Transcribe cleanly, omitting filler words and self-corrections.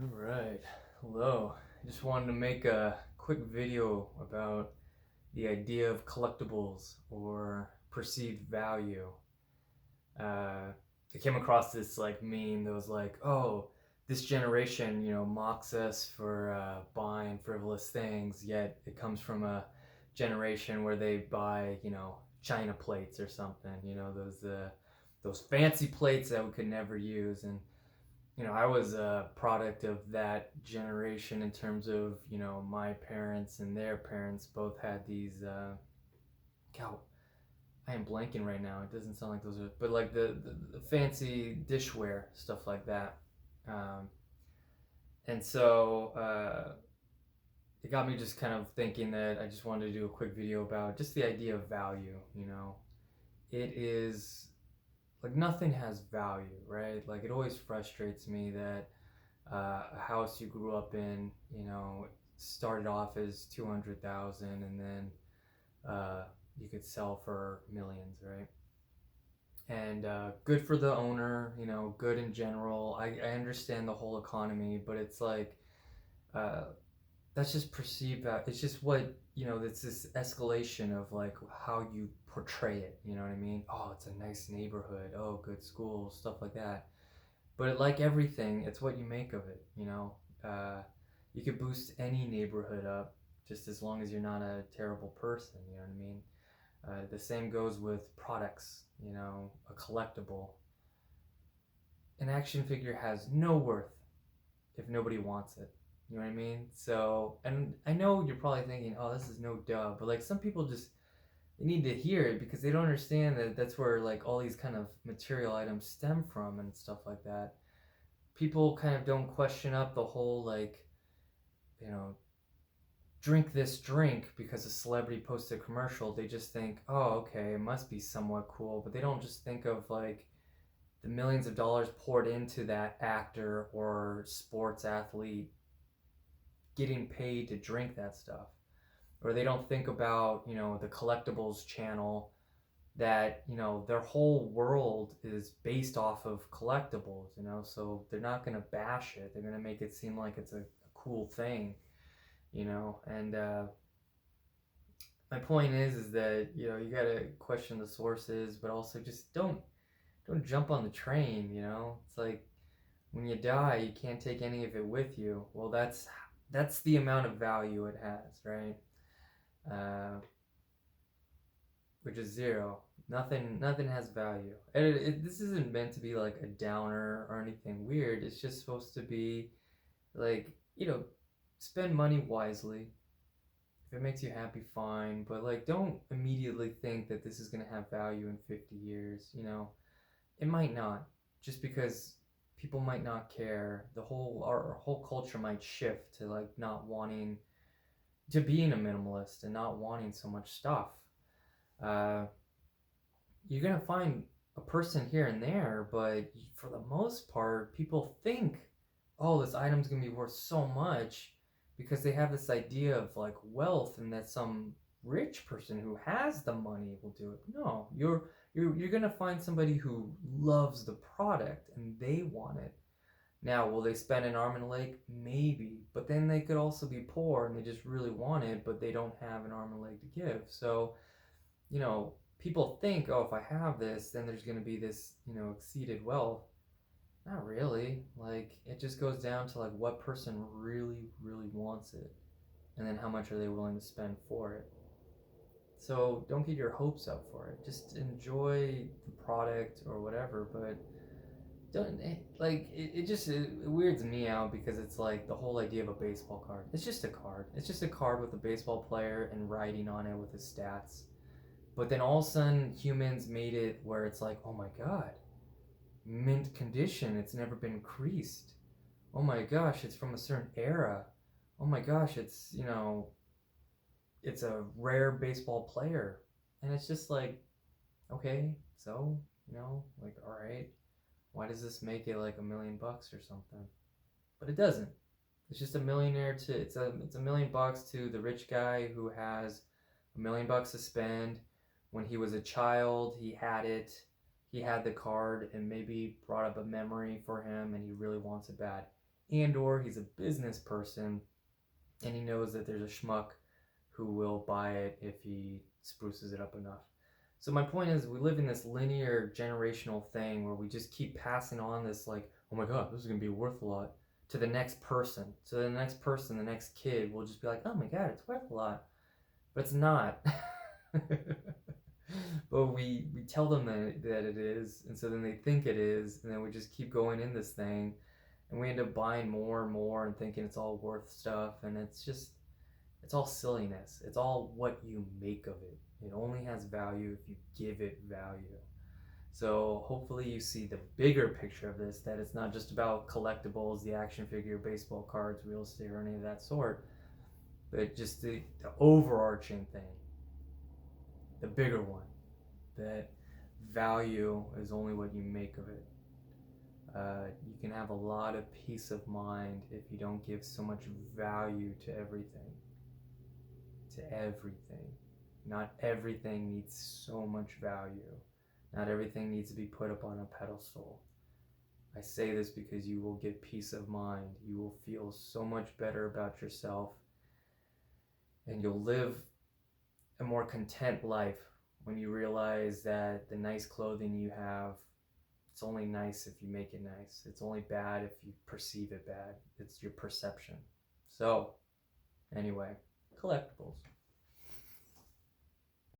All right. Hello. I just wanted to make a quick video about the idea of collectibles or perceived value. I came across this meme that was like, "Oh, this generation, mocks us for buying frivolous things, yet it comes from a generation where they buy, china plates or something. Those fancy plates that we could never use." And I was a product of that generation in terms of, my parents and their parents both had these, God, I am blanking right now. It doesn't sound like those are, but like the fancy dishware, stuff like that. Um, and so it got me just kind of thinking that I just wanted to do a quick video about just the idea of value. It is like nothing has value, right? Like it always frustrates me that a house you grew up in, started off as 200,000, and then uh, you could sell for millions, right? And good for the owner, good in general. I understand the whole economy, but it's like uh, that's just perceived. It's just what it's this escalation of like how you portray it. You know what I mean? Oh, it's a nice neighborhood. Oh, good school, stuff like that. But like everything, it's what you make of it. Uh, you could boost any neighborhood up just as long as you're not a terrible person. You know what I mean? The same goes with products. A collectible. An action figure has no worth if nobody wants it. You know what I mean? So, and I know you're probably thinking, "Oh, this is no duh," but like some people just they need to hear it because they don't understand that that's where like all these kind of material items stem from and stuff like that. People kind of don't question up the whole like, you know, drink this drink because a celebrity posted a commercial. They just think, oh, okay, it must be somewhat cool, but they don't just think of like the millions of dollars poured into that actor or sports athlete getting paid to drink that stuff. Or they don't think about, the collectibles channel that, their whole world is based off of collectibles. So they're not going to bash it. They're going to make it seem like it's a cool thing. And my point is that, you got to question the sources, but also just don't jump on the train. It's like when you die, you can't take any of it with you. Well, that's the amount of value it has, right? Uh, which is zero. Nothing has value. And this isn't meant to be like a downer or anything weird. It's just supposed to be like, spend money wisely. If it makes you happy, fine. But like, don't immediately think that this is gonna have value in 50 years. It might not. Just because people might not care. Our whole culture might shift to like not wanting to being a minimalist and not wanting so much stuff. Uh, you're gonna find a person here and there, but for the most part, people think, oh, this item's gonna be worth so much because they have this idea of like wealth and that some rich person who has the money will do it. No, you're gonna find somebody who loves the product and they want it. Now, will they spend an arm and a leg? Maybe, but then they could also be poor and they just really want it, but they don't have an arm and leg to give. So people think, oh, if I have this, then there's going to be this, exceeded wealth. Not really. Like, it just goes down to like what person really, really wants it, and then how much are they willing to spend for it. So don't get your hopes up for it. Just enjoy the product or whatever, but don't like it weirds me out because it's like the whole idea of a baseball card. It's just a card. It's just a card with a baseball player and writing on it with his stats. But then all of a sudden, humans made it where it's like, oh my god, mint condition. It's never been creased. Oh my gosh, it's from a certain era. Oh my gosh, it's a rare baseball player. And it's just like, okay, so, like, all right, why does this make it like $1 million or something? But it doesn't. It's just a millionaire to it's a $1 million to the rich guy who has $1 million to spend. When he was a child, he had it. He had the card and maybe brought up a memory for him and he really wants it bad. and or he's a business person and he knows that there's a schmuck who will buy it if he spruces it up enough. So my point is, we live in this linear generational thing where we just keep passing on this, like, oh my god, this is gonna be worth a lot, to the next person. So the next person, the next kid will just be like, oh my god, it's worth a lot, but it's not. But we tell them that it is, and so then they think it is, and then we just keep going in this thing, and we end up buying more and more and thinking it's all worth stuff, and it's all silliness. It's all what you make of it. It only has value if you give it value. So hopefully you see the bigger picture of this, that it's not just about collectibles, the action figure, baseball cards, real estate, or any of that sort, but just the overarching thing, the bigger one, that value is only what you make of it. You can have a lot of peace of mind if you don't give so much value to everything. To everything. Not everything needs so much value. Not everything needs to be put up on a pedestal. I say this because you will get peace of mind. You will feel so much better about yourself, and you'll live a more content life when you realize that the nice clothing you have, it's only nice if you make it nice. It's only bad if you perceive it bad. It's your perception. So, anyway, collectibles.